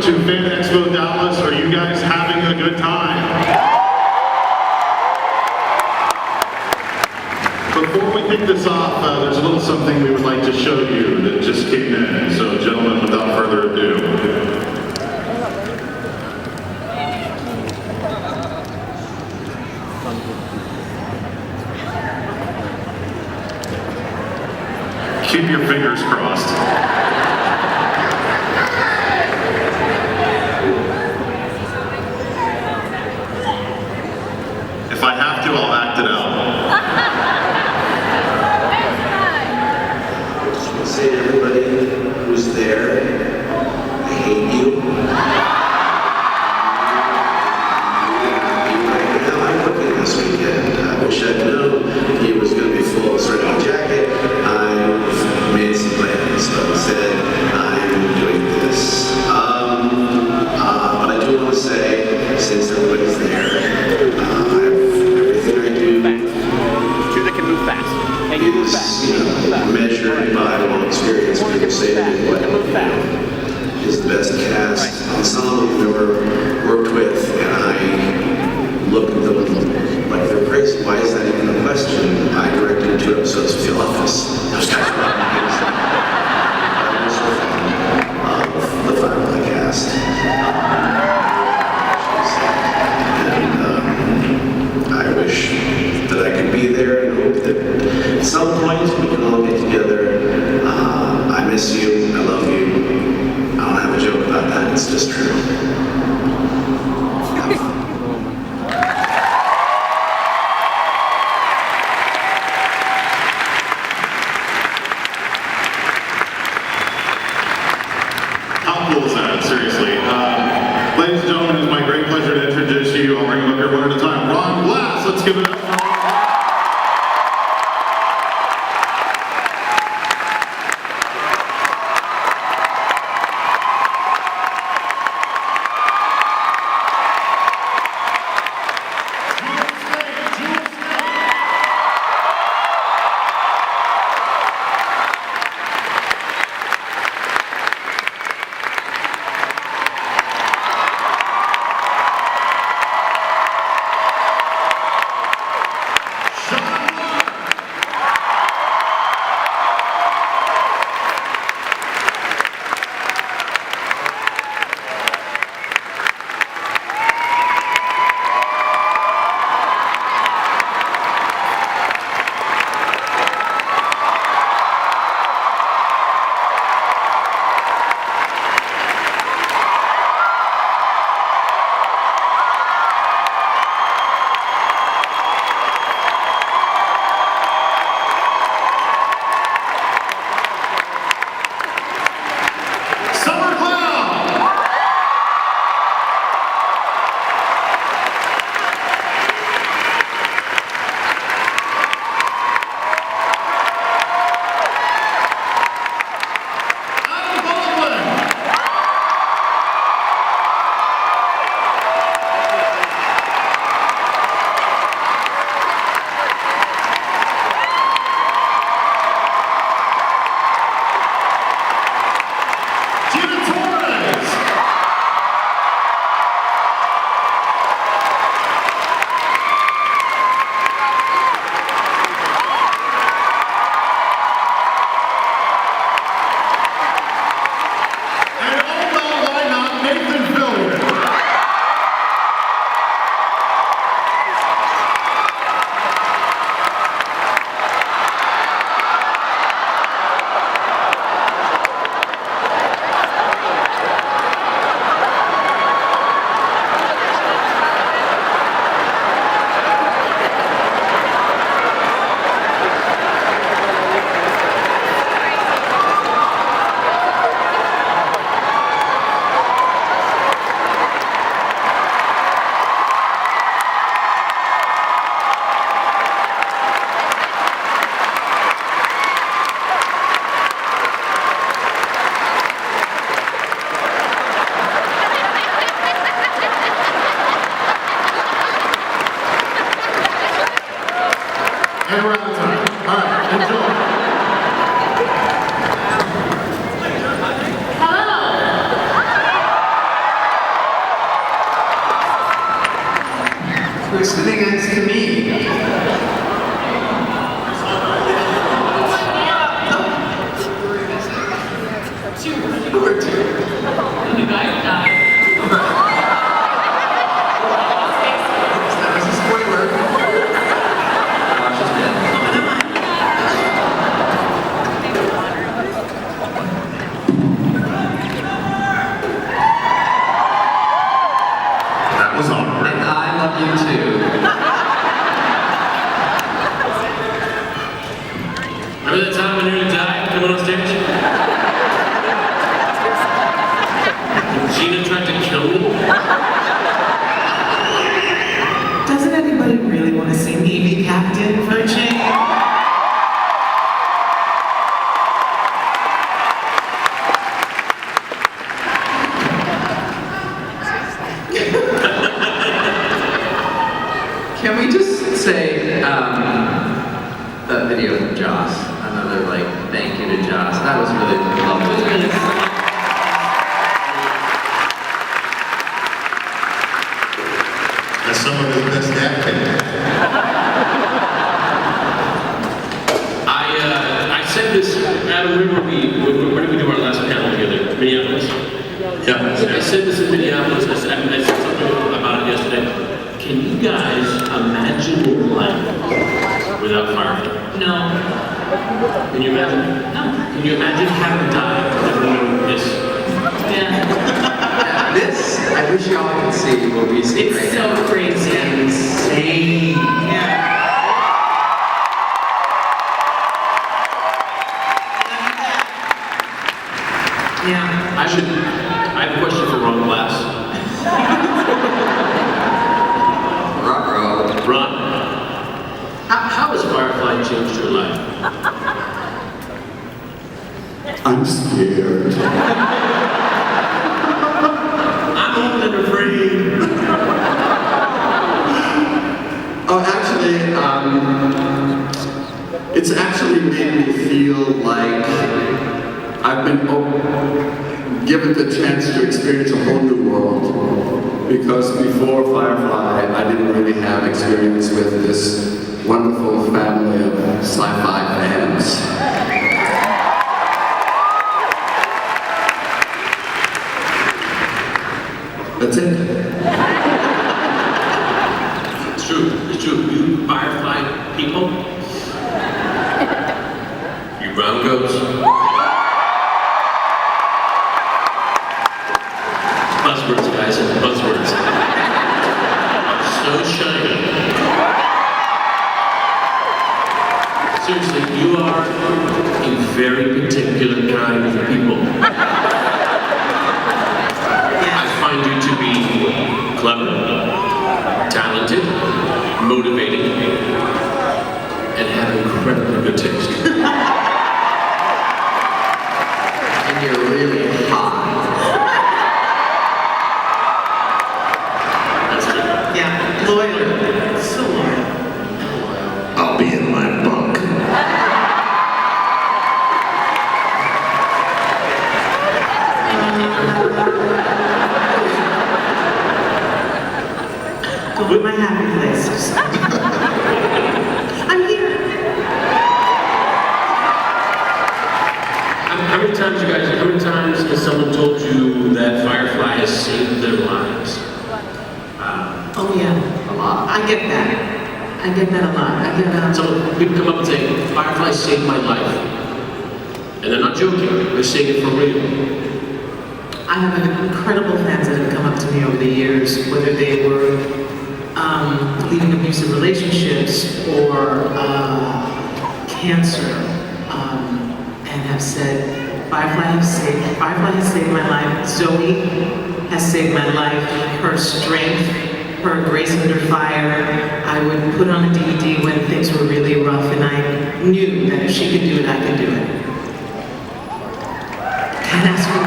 to Fan Expo Dallas. Are you guys having a good time? Before we kick this off, there's a little something we would like to show you that just came in. So gentlemen, without further ado. Keep your fingers crossed. If I have to, I'll act it out. I just want to say to everybody who's there, I hate you. I'm working this weekend. I wish I'd known he was going to be full of sweaty jacket. I've made some plans, but instead I'm doing this. But I do want to say, since everybody's there, everything I do that can move fast. And you move fast. Measured by my experience. People say to me what is the best cast ensemble you've ever worked with, and I look at them like they're crazy. Why is that even a question? I directed 2 episodes of The Office. Those guys were amazing. I'm also a fan of the Firefly cast. And I wish that I could be there and hope that at some point we can all get together. I miss you. I love you. I don't have a joke about that. It's just true. Have fun. How cool is that? Seriously. Ladies and gentlemen, it's my great pleasure to introduce you. I'll bring them up here one at a time. Ron Glass, let's give it up for Ron. Number 2. You guys died. That was a spoiler. Watch this again. That was awkward. And I love you too. Remember that time when you nearly died coming on stage? Gina tried to kill me? Doesn't anybody really want to see me be captain for a change? Can we just say, that video from Joss, another like thank you to Joss. That was really lovely. That's some of his best acting. I said this, Adam, where did we do our last panel together? Minneapolis? Yeah. I said this in Minneapolis, I said something about it yesterday. Can you guys imagine your life without Firefly? No. Can you imagine? No. Can you imagine having died and remember this? Yeah. This, I wish y'all could see what we see It's right so now. crazy. Insane. Yeah. Yeah. I have a question for Ron Glass. Ruh-roh. Ron, how has Firefly changed your life? I'm scared. I'm old and afraid. Oh, actually, it's actually made me feel like I've been given the chance to experience a whole new world. Because before Firefly, I didn't really have experience with this wonderful family of sci-fi fans. That's it. It's true. It's true. You Firefly people, you brown goats. Buzzwords, guys. Buzzwords. So shiny. Seriously, you are a very particular kind of people. I find you to be clever, talented, motivating, and have incredibly good taste. And you're really hot. That's true. Yeah. Loyal. So loyal. I'll be in my bunk. Go to my happy place. I'm here. How many times has someone told you that Firefly has saved their lives? Oh yeah. A lot. I get that. I get that a lot. I get Some people come up and say, Firefly saved my life. And they're not joking, they're saying it for real. I have incredible fans that have come up to me over the years, whether they were leaving abusive relationships or cancer, and have said, Firefly has saved my life. Zoe has saved my life. Her strength, her grace under fire. I would put on a DVD when things were really rough, and I knew that if she could do it, I could do it. And that's what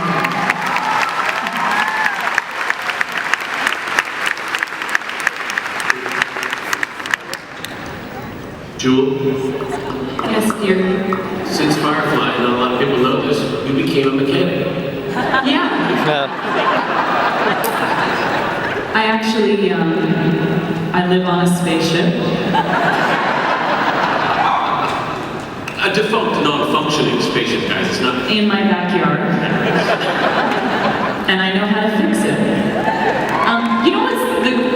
Jewel, Yes, dear. since Firefly, and a lot of people know this, you became a mechanic. Yeah. I actually, I live on a spaceship. defunct, non-functioning spaceship, guys. It's not. In my backyard. And I know how to fix it. You know what's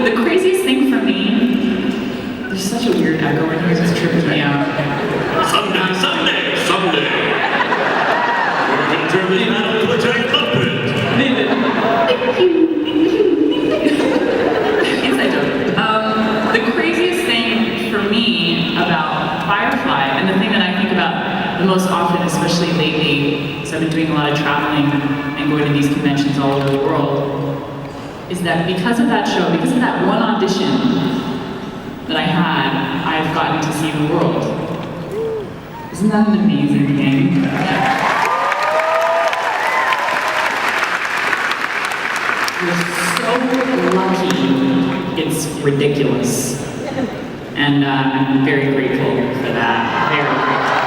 the craziest thing for me? There's such a weird echo in here, it's tripping me out. Someday. We're going to turn this metal into a giant puppet. Inside joke. The craziest thing for me about Firefly, and the thing that I think about the most often, especially lately, because I've been doing a lot of traveling and going to these conventions all over the world, is that because of that show, because of that one audition that I had, I've gotten to see the world. Isn't that an amazing thing? We're so lucky, it's ridiculous. And I'm very grateful for that. Very grateful.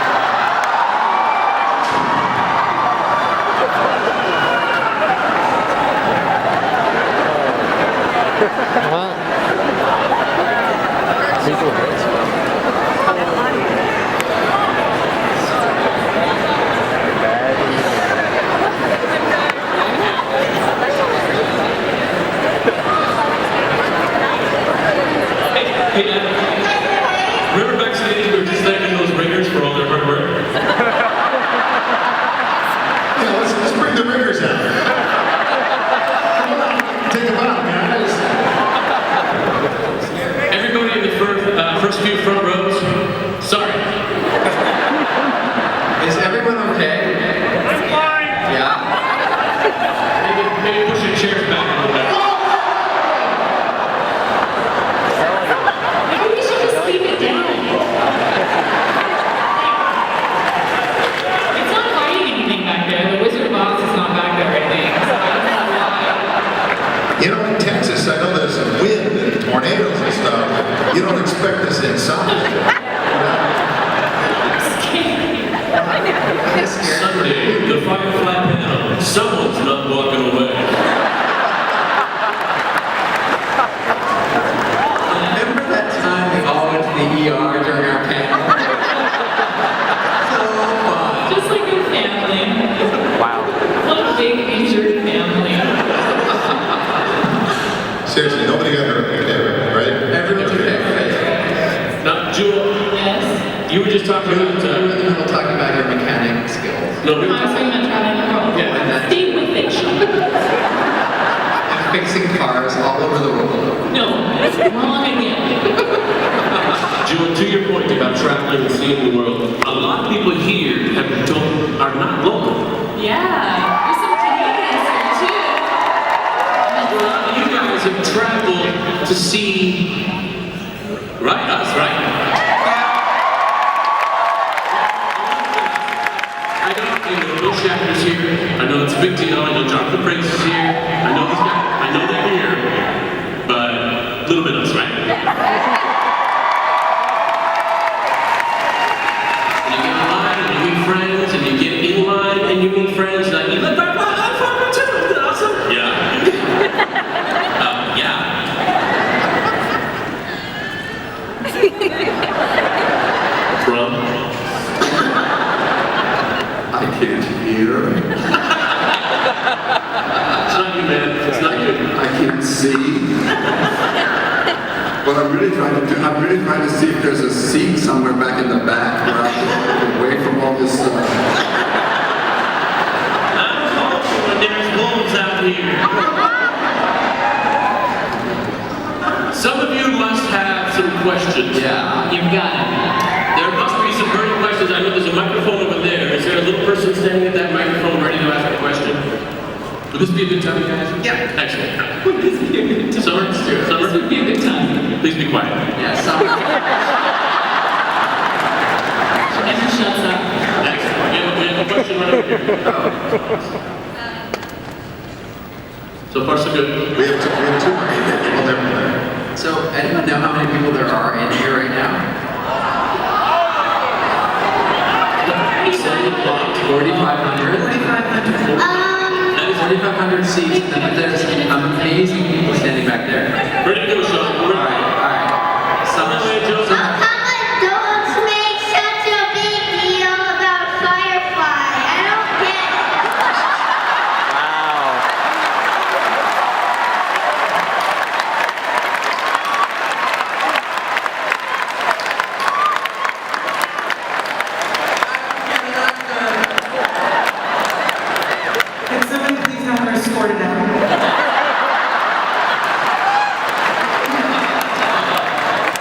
Hey, remember backstage we were just thanking those ringers for all their hard work? Yeah, let's bring the ringers out. Take them out, guys. Everybody in the first few front rows, sorry. Is everyone okay? Yeah? Maybe push your chairs back a little bit. Maybe we should just leave it down. It's not fighting anything back there. The Wizard Box is not back there, I think. So I don't know why. You know, in Texas, I know there's wind and tornadoes and stuff. You don't expect this inside. Sunday, the Firefly panel. Someone's not walking away. Remember that time we all went to the ER during our panel? So fun. Just like a family. Wow. One big injured family. Seriously, nobody got hurt, right? Everyone's okay, right? Now, Jewel, Yes. you were just talking We were about. in the middle talking about your mechanic skills. No, we were I was talking about traveling the world. Yeah, and that- Stay with it, Sean. And fixing cars all over the world. No, it's wrong again. Jewel, to your point about traveling and seeing the world, a lot of people here are not local. Yeah. There's some Canadians here too. A lot of you guys have traveled to see, right? Us, right? I know, Bill Shatner's here. I know it's a big deal. I know Jonathan Prince is here. I know these guys. I know they're here. But a little bit of us, right? You get in line and you meet friends, and you get in line and you meet friends, and you live right by Firefly too. Isn't that awesome? Yeah. Yeah. From? I can't hear. It's not you, man. It's not you. I can't see. What I'm really trying to do, I'm really trying to see if there's a seat somewhere back in the back where I can get away from all this stuff. I'm hoping when there's wolves out here. Some of you must have some questions. Yeah. You've got it. There must be some burning questions. I know there's a microphone over there. Is there a little person standing at that microphone ready to ask a question? Would this be a good time, guys? Yeah. Excellent. Would this be a good time? Summer? This Summer? would be a good time. Please be quiet. Yeah, some. Everyone shuts up. Excellent. We have a question right over here. So far, so good. We have two. Well, never mind. So, anyone know how many people there are in here right now? 4,500. 4,500 seats, and there's amazing people standing back there. Ready to go, Sean. All right. Some, Come on, Joe. some, How come adults make such a big deal tell her to sort it out.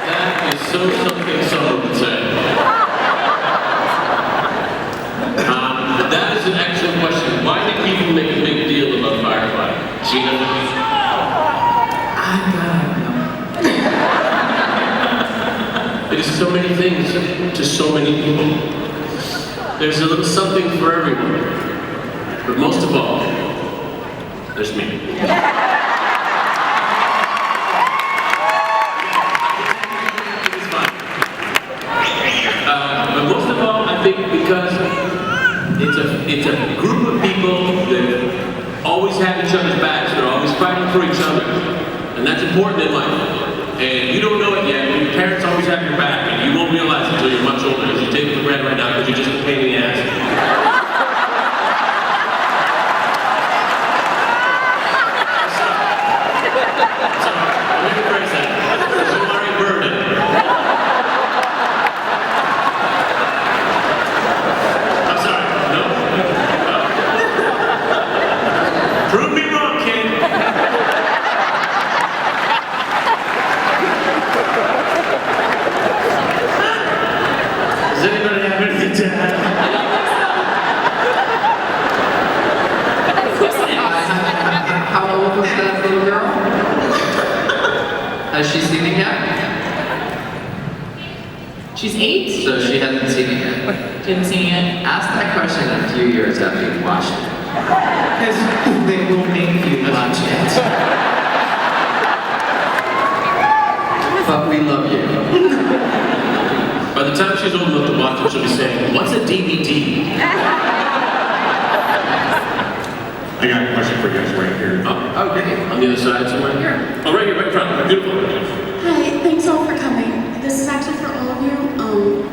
That is so something someone would say. That is an excellent question. Why did people make a big deal about Firefly? Gina? I don't know. It is so many things to so many people. There's a little something for everyone. But most of all, there's me. It's fine. But most of all, I think because it's a group of people that always have each other's backs. They're always fighting for each other. And that's important in life. And you don't know it yet, but your parents always have your back, and you won't realize it until you're much older, because you take it for granted right now because you're just a pain in the ass. So, let me rephrase that. This is Mario Burden. I'm sorry, no? Prove me wrong, kid. Does anybody have anything to add? How old was that little girl? Has she seen it yet? She's 8. So she hasn't seen it yet. Didn't see it. Ask that question in a few years after you've watched it. Because they will make you watch it. But we love you. By the time she's old enough to watch it, she'll be saying, "What's a DVD?" I got a question for you guys right here. Oh, okay. On the other side somewhere? Here. Oh, right here, right in front. Beautiful. Hi, thanks all for coming. This is actually for all of you.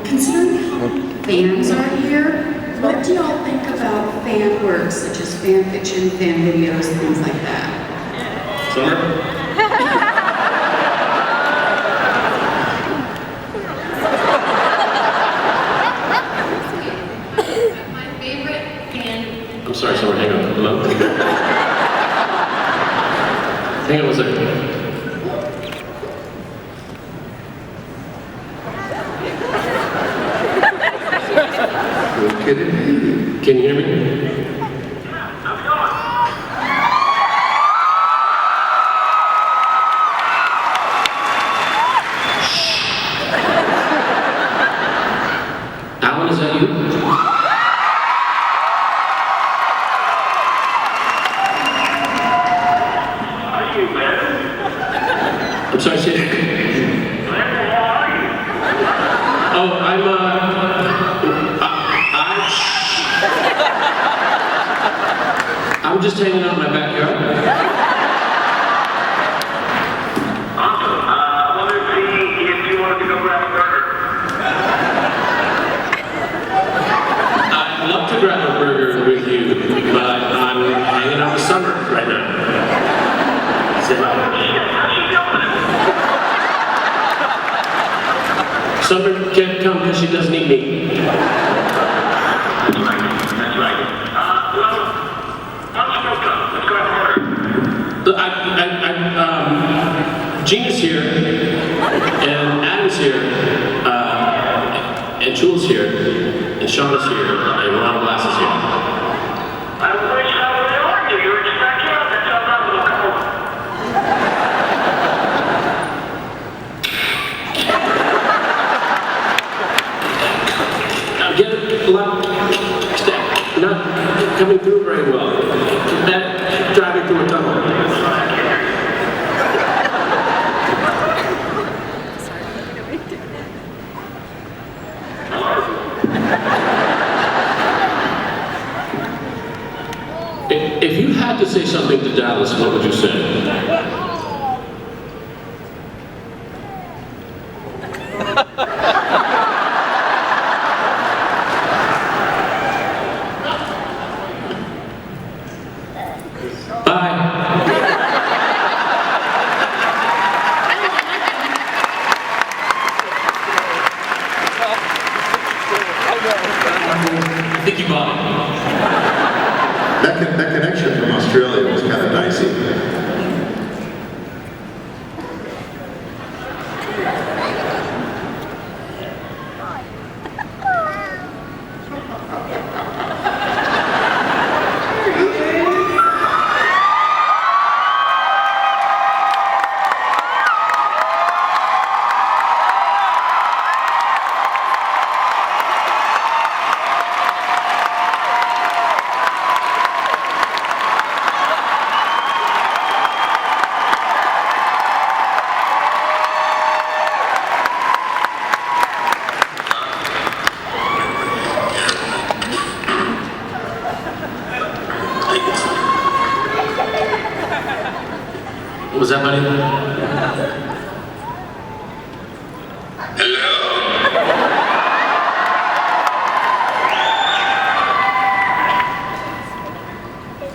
Considering how many fans are here, what do y'all think about fan work, such as fan fiction, fan videos, things like that? Summer? My favorite fan. I'm sorry, Summer, hang on. Hello? Hang on one second. Who could it be? Can you hear me? Alan, is that you? I'm sorry, say Oh, I'm just hanging out in my backyard. Awesome. I wanted to see if you wanted to go grab a burger. I'd love to grab a burger with you, but I'm hanging out with Summer right now. Say hi. Summer can't come because she doesn't eat meat. That's right. Well, why don't you go come? Let's go have a burger. Gina's here, and Adam's here, and Jules here, and Sean is here, and Ron Glass is here. I wish I would have warned you. You were just back out. That sounds like a little cold. I'm getting a lot not coming through very well. That driving through a tunnel. If you had to say something to Dallas, what would you say? I think you bought it. That that connection from Australia was kind of dicey. What was that, buddy? Hello?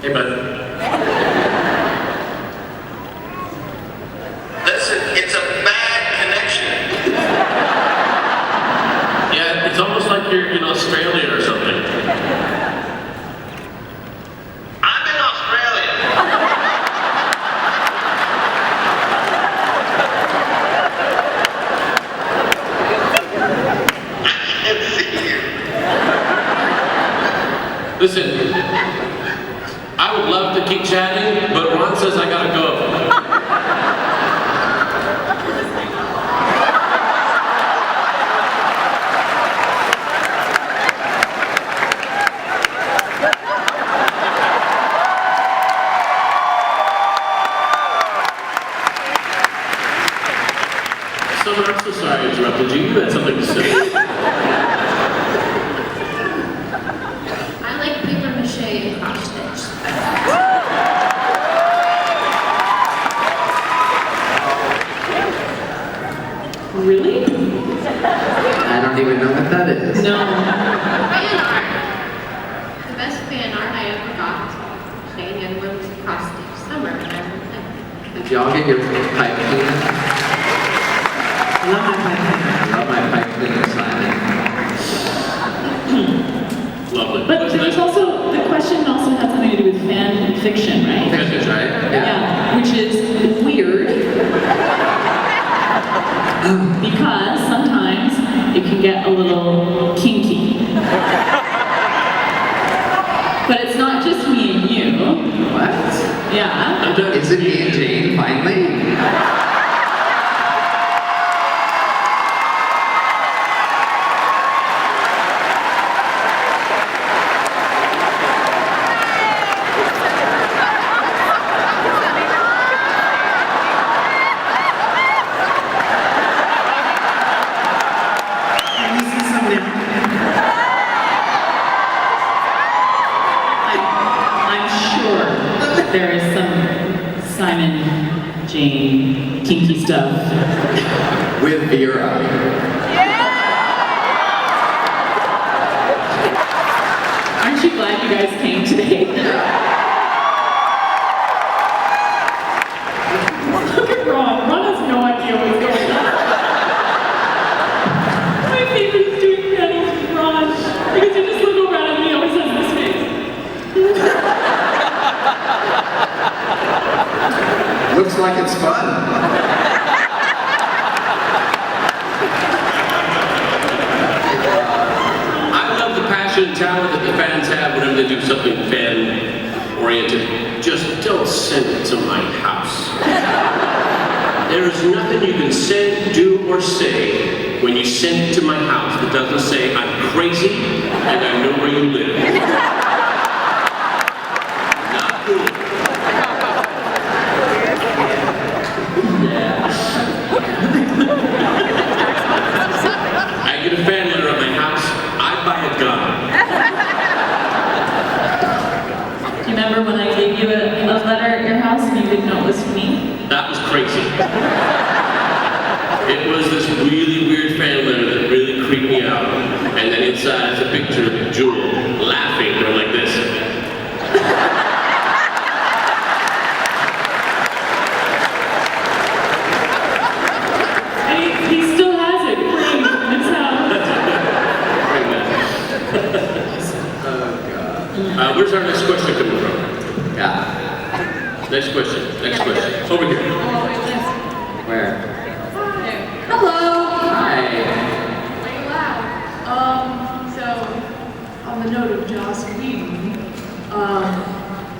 Hey, bud. Listen, it's a bad connection. Yeah, it's almost like you're in Australia or something. I'm in Australia. I can't see you. Listen, I would love to keep chatting, but Ron says I gotta go. Summer, I'm so sorry I interrupted you. You had something to say. I like paper mache and cross stitch. Really? I don't even know what that is. No. Fan art. The best fan art I ever got. Shane and one's cross stitch summer. And I was like, Did y'all get your pipe cleaner? I love my pipe. I love my pipe cleaner, Simon. Lovely. But there's also, the question also has something to do with fan fiction, right? Pictures, right? Yeah, which is weird. Because sometimes it can get a little kinky. But it's not just me and you. What? Yeah. Is it me and Jane, finally? Can we see some now? I'm sure there is some Simon, Jane, kinky stuff. With Vera. Aren't you glad you guys came today? Look at Ron. Ron has no idea what's going on. My favorite is doing panels with Ron because you just look around and he always has this face. Looks like it's fun. I love the passion and talent that the fans have whenever they do something fan-oriented. Just don't send it to my house. There is nothing you can say, do, or say when you send it to my house that doesn't say I'm crazy and I know where you live. Not cool. I get a fan letter at my house, I buy a gun. Do you remember when I gave you a letter at your house and you didn't know it was me? That was crazy. It was this really weird fan letter that really creeped me out. And then inside is a picture of Jewel laughing, going like this. And he still has it framed in his house. Where's our next question coming from? Next question. Over here. Where? Hello. Hi. So, on the note of Joss Whedon,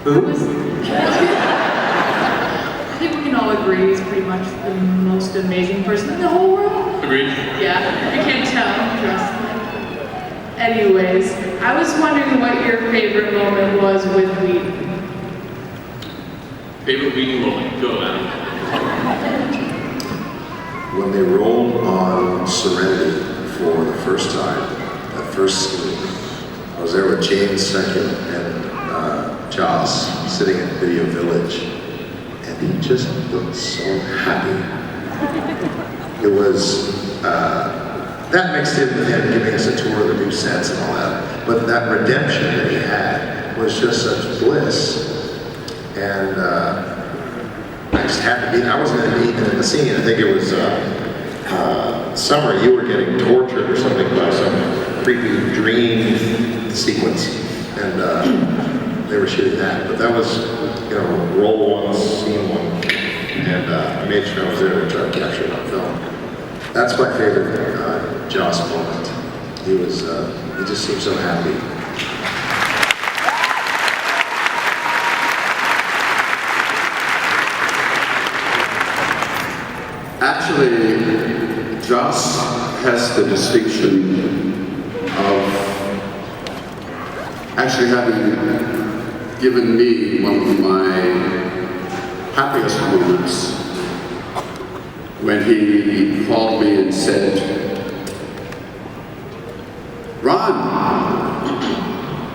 Who? I think we can all agree he's pretty much the most amazing person in the whole world. Agreed. Yeah, you can't tell, trust me. Anyways, I was wondering what your favorite moment was with Whedon. Favorite Whedon moment? Go, Adam. When they rolled on Serenity for the first time, that first scene, I was there with James Second and Joss sitting at Video Village, and he just looked so happy. It was that mixed in with him giving us a tour of the new sets and all that, but that redemption that he had was just such bliss. And I just happened to be, I wasn't going to be in the scene. I think it was Summer, you were getting tortured or something by some creepy dream sequence. And they were shooting that. But that was, roll one, scene one. And I made sure I was there to try to capture it on film. That's my favorite Joss moment. He just seemed so happy. Actually, Joss has the distinction of actually having given me one of my happiest moments when he called me and said, "Ron,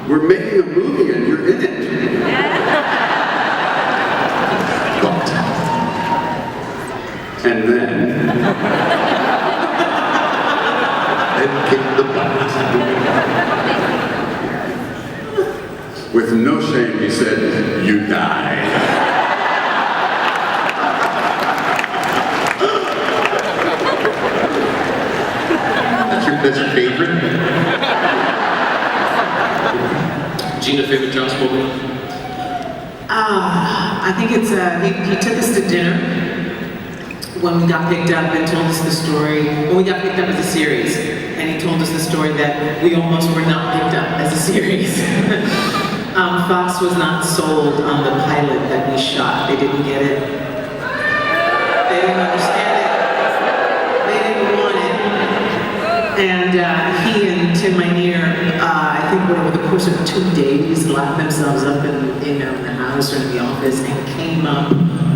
we're making a movie and you're in it." And then kick the butt. With no shame, he said, "You die." That's your favorite? Gina, favorite Joss moment? I think it's, he took us to dinner when we got picked up and told us the story, when we got picked up as a series, and he told us the story that we almost were not picked up as a series. Fox was not sold on the pilot that we shot. They didn't get it. They didn't understand it. They didn't want it. And he and Tim Minear, I think over the course of 2 days, locked themselves up in the house or in the office and came up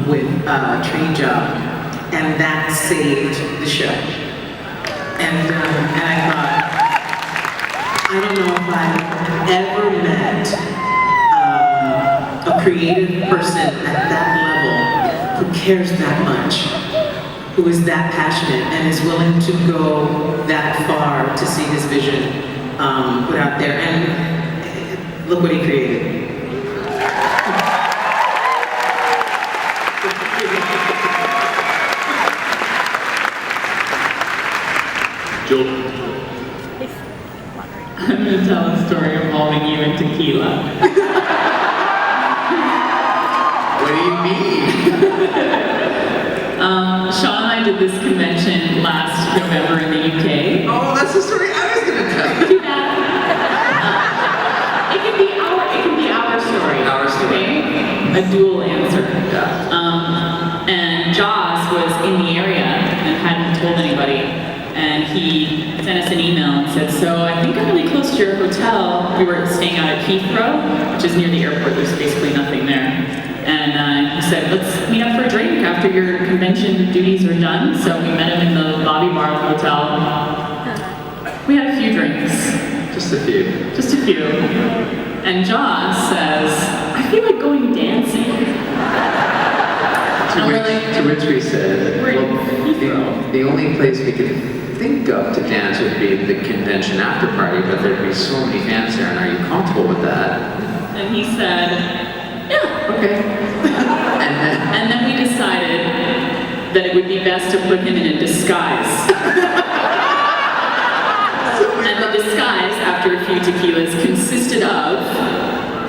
with a train job. And that saved the show. And I thought, I don't know if I've ever met a creative person at that level who cares that much, who is that passionate and is willing to go that far to see his vision put out there. And look what he created. I'm going to tell a story involving you and tequila. What do you mean? Sean and I did this convention last November in the UK. Oh, that's the story I was going to tell. Too bad. It can be our story. Our story. Okay? A dual answer. Yeah. And Joss was in the area and hadn't told anybody. And he sent us an email and said, "So I think I'm really close to your hotel." We were staying out at Heathrow, which is near the airport. There's basically nothing there. And he said, "Let's meet up for a drink after your convention duties are done." So we met him in the lobby bar of the hotel. We had a few drinks. Just a few. Just a few. And Joss says, "I feel like going dancing." To which we said, well, the only place we could think of to dance would be the convention after party, but there'd be so many fans there, and are you comfortable with that? And he said, "Yeah, okay." And then we decided that it would be best to put him in a disguise. And the disguise, after a few tequilas, consisted of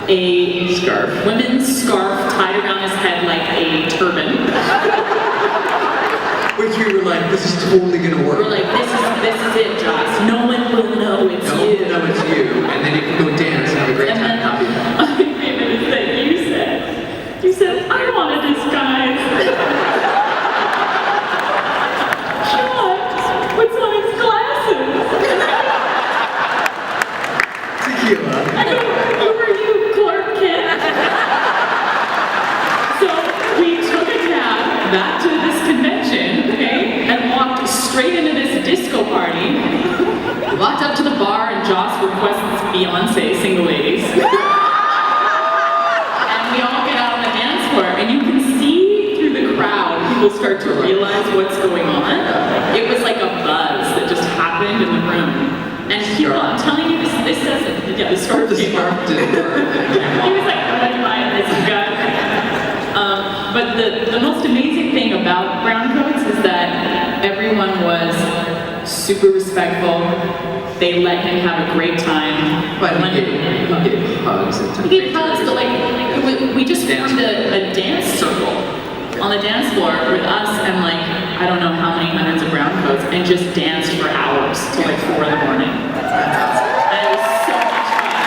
a Scarf. women's scarf tied around his head like a turban. Which we were like, this is totally gonna work. We're like, this is it, Joss. No one will know it's No, you. no, it's you. And then you can go dance and have a great And time. then Happy. my favorite is that you said, I want a disguise. John, what's on his glasses? Tequila. I go, who are you, Clark Kent? So we took a cab back to this convention, okay, and walked straight into this disco party. Walked up to the bar and Joss requests Beyonce, Single Ladies. And we all get out on the dance floor and you can see through the crowd, people start to realize what's going on. It was like a buzz that just happened in the room. And here, I'm telling you, this doesn't, yeah, the scarf came off. He was like, I'm gonna buy this guy. But the most amazing thing about brown coats is that everyone was super respectful. They let him have a great time. But he gave hugs and took He gave pictures. hugs, but like, we just formed a dance circle on the dance floor with us and like, I don't know how many hundreds of brown coats, and just danced for hours till like 4 in the morning. And it was so much fun.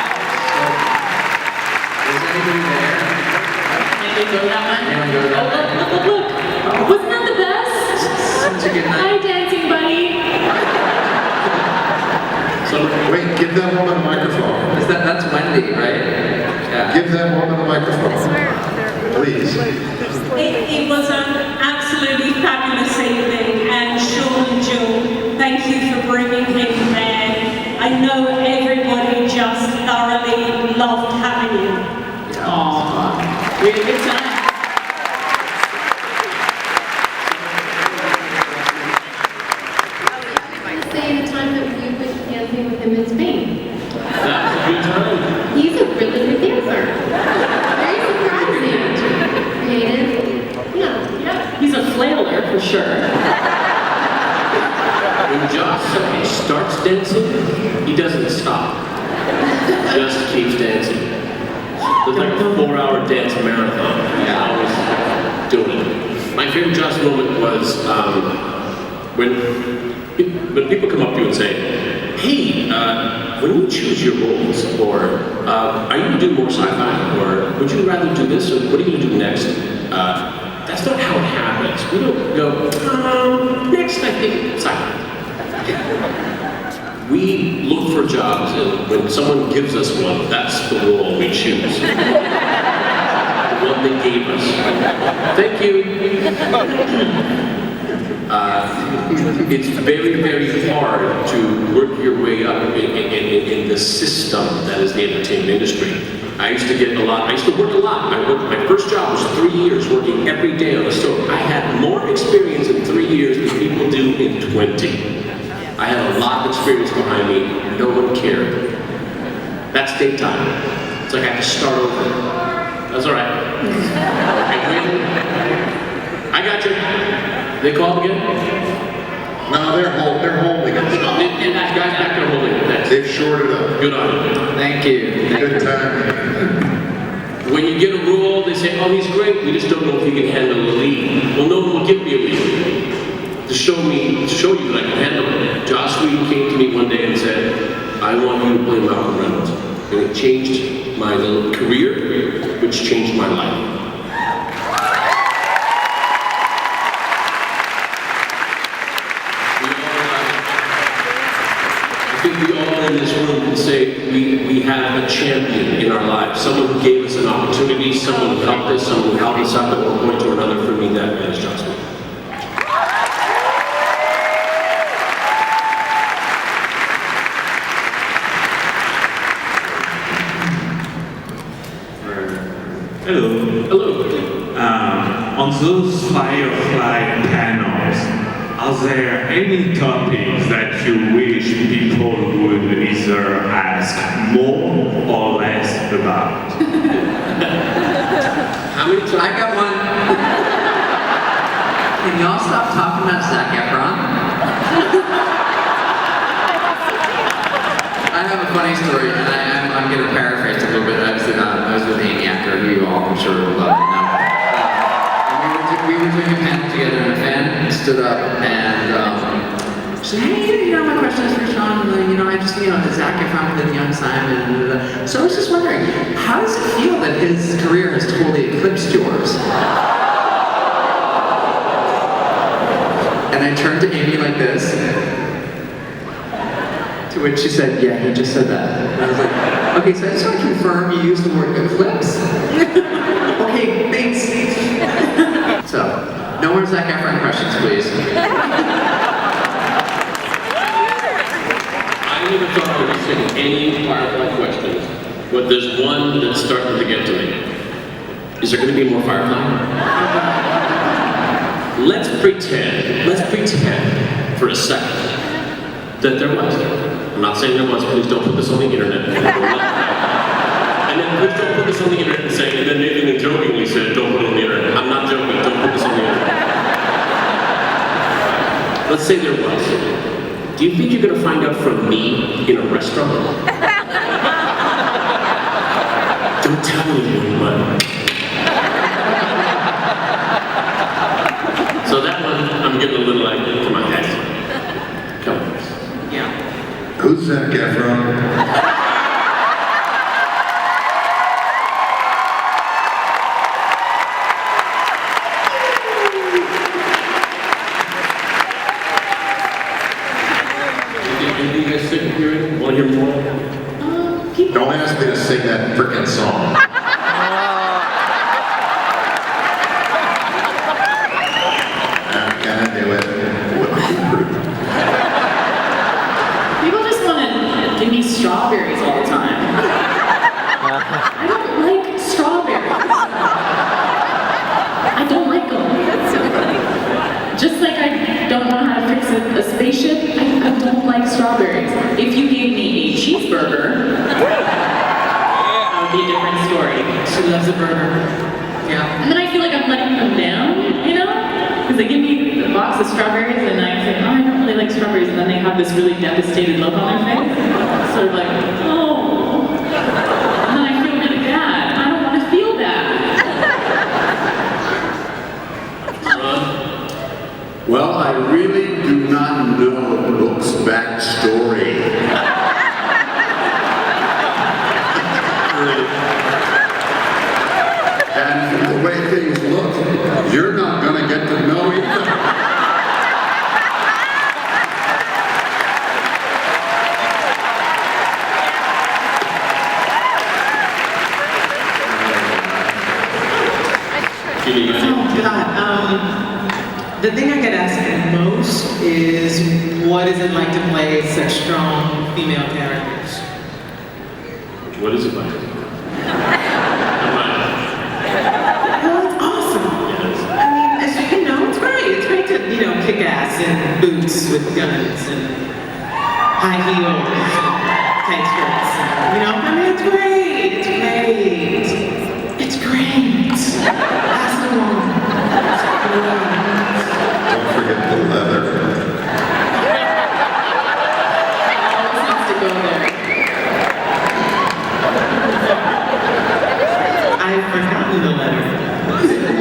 Was anybody there? Anybody go to that one? Anyone go to that one? Look. Wasn't that the best? Such a good Hi, night. dancing buddy. Wait, give that woman a microphone. That's Wendy, right? Yeah. Give that woman a microphone. Please. It was an absolutely fabulous evening, and Sean and Jill, thank you for bringing him there. I know everybody just thoroughly loved having you. Aww. We had a good time. Say the time that we went dancing with him in Spain. That was a good time. He's a really good dancer. Very surprising. Creative. Yeah. He's a flailer for sure. When Josh starts dancing, he doesn't stop. Just keeps dancing. It's like a 4-hour dance marathon. He's always doing it. My favorite Josh moment was when people come up to you and say, hey, when you choose your roles, or are you going to do more sci-fi, or would you rather do this, or what are you going to do next? That's not how it happens. We don't go, next I think sci-fi. We look for jobs, and when someone gives us one, that's the role we choose. The one they gave us. Thank you. It's very, very hard to work your way up in the system that is the entertainment industry. I used to work a lot. My first job was 3 years working every day on a stove. I had more experience in 3 years than people do in 20. I had a lot of experience behind me. No one cared. That's daytime. It's like I have to start over. That's all right. I got you. They called again? No, they're holding it. And that guy's back there holding it. Thanks. They've shorted up. Good on you. Thank you. Good time. When you get a role, they say, oh, he's great. We just don't know if he can handle the lead. Well, no one will give me a lead. To show you that I can handle it. Joss Whedon came to me one day and said, I want you to play Malcolm Reynolds. And it changed my little career, which changed my life. I think we all in this room can say we have a champion in our lives. Someone who gave us an opportunity, someone who helped us, someone who held us up at one point or another. For me, that man is Joss Whedon. Hello. Hello. On those Firefly panels, are there any topics that you wish people would either ask more or less about? How many times? I got one. Can y'all stop talking about Zac Efron? I have a funny story, and I'm going to paraphrase a little bit. I was with Amy Acker, who you all I'm sure will love. doing a panel together, and a fan stood up and said, hey, you know, my question is for Sean. You know, I just, you know, Zac Efron played young Simon. So I was just wondering, how does it feel that his career has totally eclipsed yours? And I turned to Amy like this, to which she said, yeah, he just said that. And I was like, okay, so I just want to confirm you used the word eclipse? Okay, thanks. So, no more Zac Efron questions, please. I never thought I would be taking any Firefly questions, but there's one that's starting to get to me. Is there going to be more Firefly? Let's pretend for a second that there was. I'm not saying there was, please don't put this on the internet. And then please don't put this on the internet and say, and then Nathan jokingly said, don't put it on the internet. I'm not joking, don't put this on the internet. Let's say there was. Do you think you're going to find out from me in a restaurant? Don't tell anyone, but... So that one, I'm getting a little like, come on, guys. Come on. Yeah. Who's Zac Efron? Anything you guys sitting here? Want to hear more? Don't ask me to sing that frickin' song. People just want to give me strawberries all the time. I don't like strawberries. I don't like them. Just like I don't know how to fix a spaceship, I don't like strawberries. If you gave me a cheeseburger, that would be a different story. She loves a burger. Yeah. And then I feel like I'm letting them down, you know? Because they give me a box of strawberries and I say, oh, I don't really like strawberries. And then they have this really devastated look on their face. Sort of like, oh. And then I feel really bad. I don't want to feel bad. Well, I really do not know Brooke's backstory. And the way things look, you're not going to get to know either. Oh, God. The thing I get asked the most is, what is it like to play such strong female characters? What is it like? Well, it's awesome. I mean, as you know, it's great. It's great to, you know, kick ass in boots with guns and high heels and tight skirts. You know, I mean, it's great. It's great. It's great. That's the one. It's great. Don't forget the leather. Always needs to go there. I've forgotten the leather.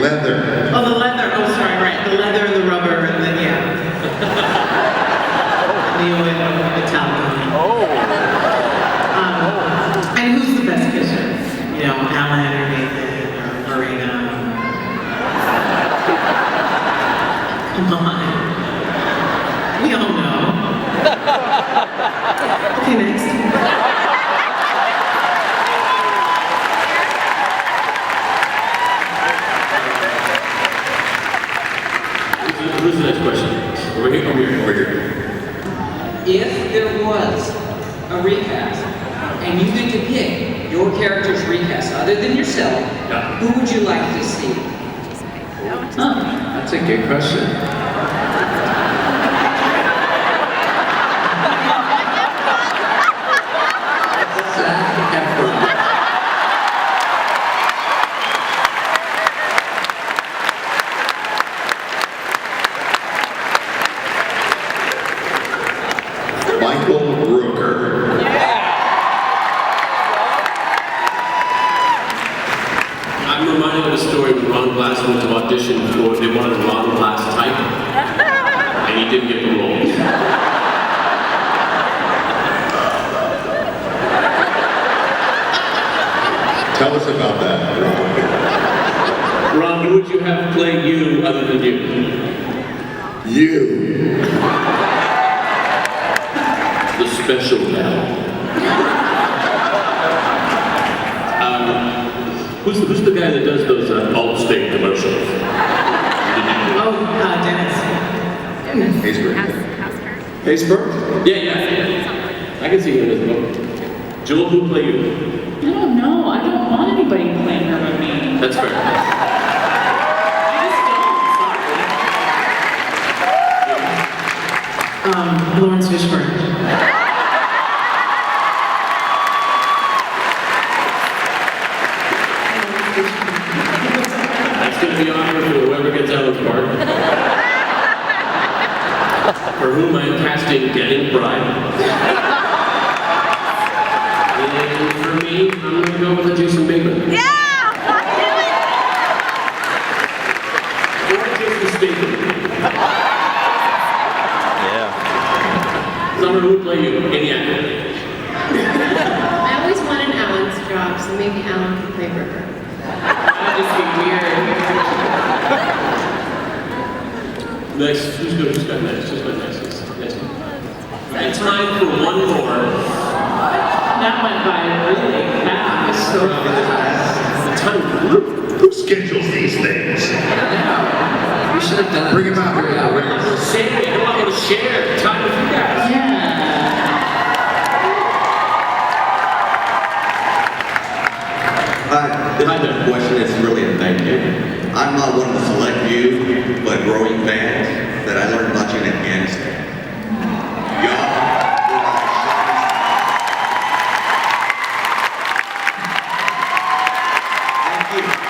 Leather. Oh, the leather. Oh, sorry, right. The leather and the rubber and the, yeah. The oil, Italian. And who's the best kisser? You know, Alan or Nathan or Marina? Come on. We all know. Okay, next. Who's the next question? Over here, over here, over here. If there was a recast, and you get to pick your character's recast other than yourself, who would you like to see? That's a good question. Zac Efron. Michael Rooker. I'm reminded finally heard a story when Ron Glass went to audition for, they wanted a Ron Glass type, and he didn't get the role. Tell us about that. Ron, who would you have play you other than you? You. The special gal. Who's the guy that does those Allstate commercials? Oh, Dennis. Haysbert? Yeah. I can see him as well. Jewel, who play you? I don't know. I don't want anybody playing her but me. That's fair. I just don't. Sorry. Lawrence Fishburne. That's going to be awkward for whoever gets Alan's part. For whom I am casting Getting Bride. And for me, I'm going to go with the Jason Bateman. Yeah! Let's do it! Or Jason Statham. Summer, who would play you? Any actor? I always wanted Alan's job, so maybe Alan can play River. That'd just be weird. Next, who's got next? Next. And time for one more. That went by really fast. So The time. Who schedules these things? You should have done it. Bring him out. Share. I don't want to share time with you guys. yeah. Hi, the question is really a thank you. I'm not one of the select few, but growing fans that I learned watching Afghanistan. Y'all were my shining stars. Thank you.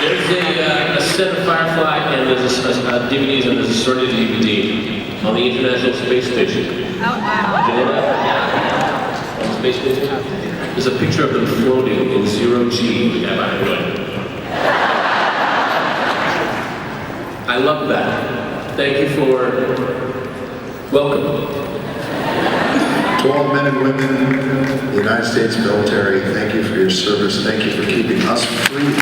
There's a set of Firefly and there's a DVDs and there's a sorted DVD on the International Space Station. Oh, wow. Do you know that? On the Space Station? There's a picture of them floating in zero G at Firefly. I love that. Thank you for welcome. To all men and women, the United States military, thank you for your service. Thank you for keeping us free.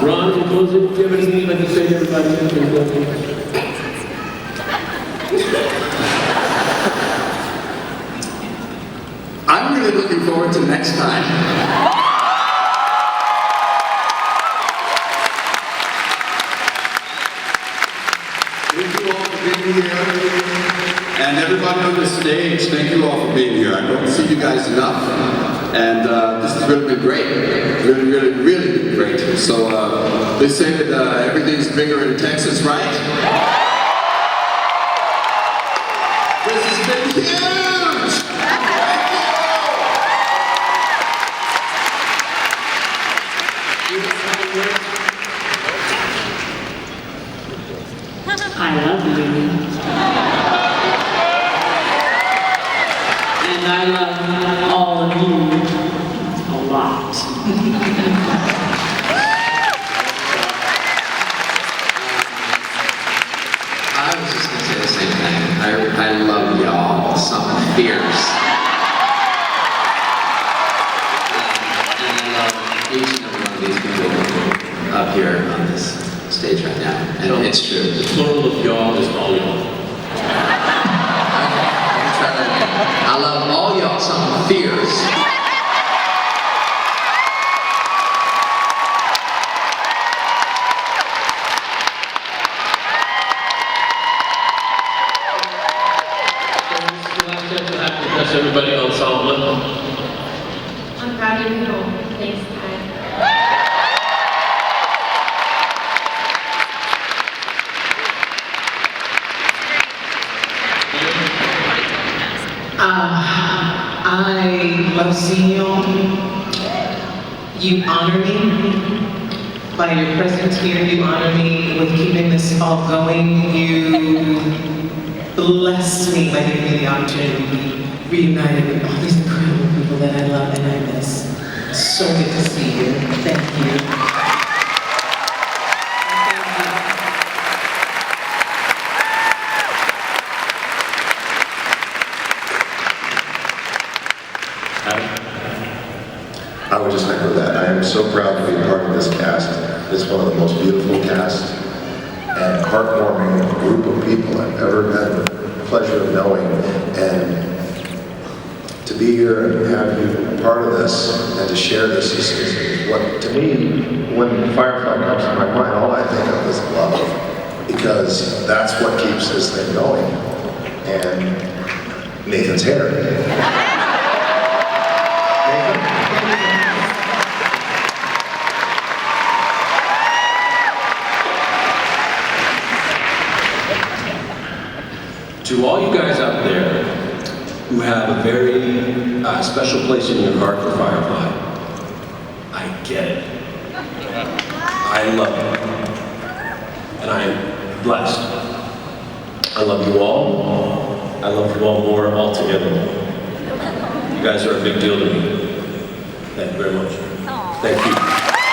Ron, in closing, do you have anything you'd like to say to everybody in closing? I'm really looking forward to next time. Thank you all for being here. And everybody on the stage, thank you all for being here. I don't see you guys enough. And this has really been great. Really been great. So they say that everything's bigger in Texas, right? This has been huge! I love you. And I love all of you a lot. I was just going to say the same thing. I love y'all. Something fierce. And I love each and every one of these people up here on this stage right now. And it's true. The plural of y'all is all y'all. I love all y'all something fierce. love seeing you all. You honor me by your presence here. You honor me with keeping this all going. You bless me by giving me the opportunity to be reunited with all these incredible people that I love and I miss. So good to see you. Thank you. I would just echo that. I am so proud to be a part of this cast. It's one of the most beautiful casts and heartwarming group of people I've ever had the pleasure of knowing. And to be here and have you a part of this and to share this is what, to me, when Firefly comes to my mind, all I think of is love. Because that's what keeps this thing going. And Nathan's hair. To all you guys out there who have a very special place in your heart for Firefly, I get it. I love it. And I am blessed. I love you all. I love you all more altogether. You guys are a big deal to me. Thank you very much. Thank you.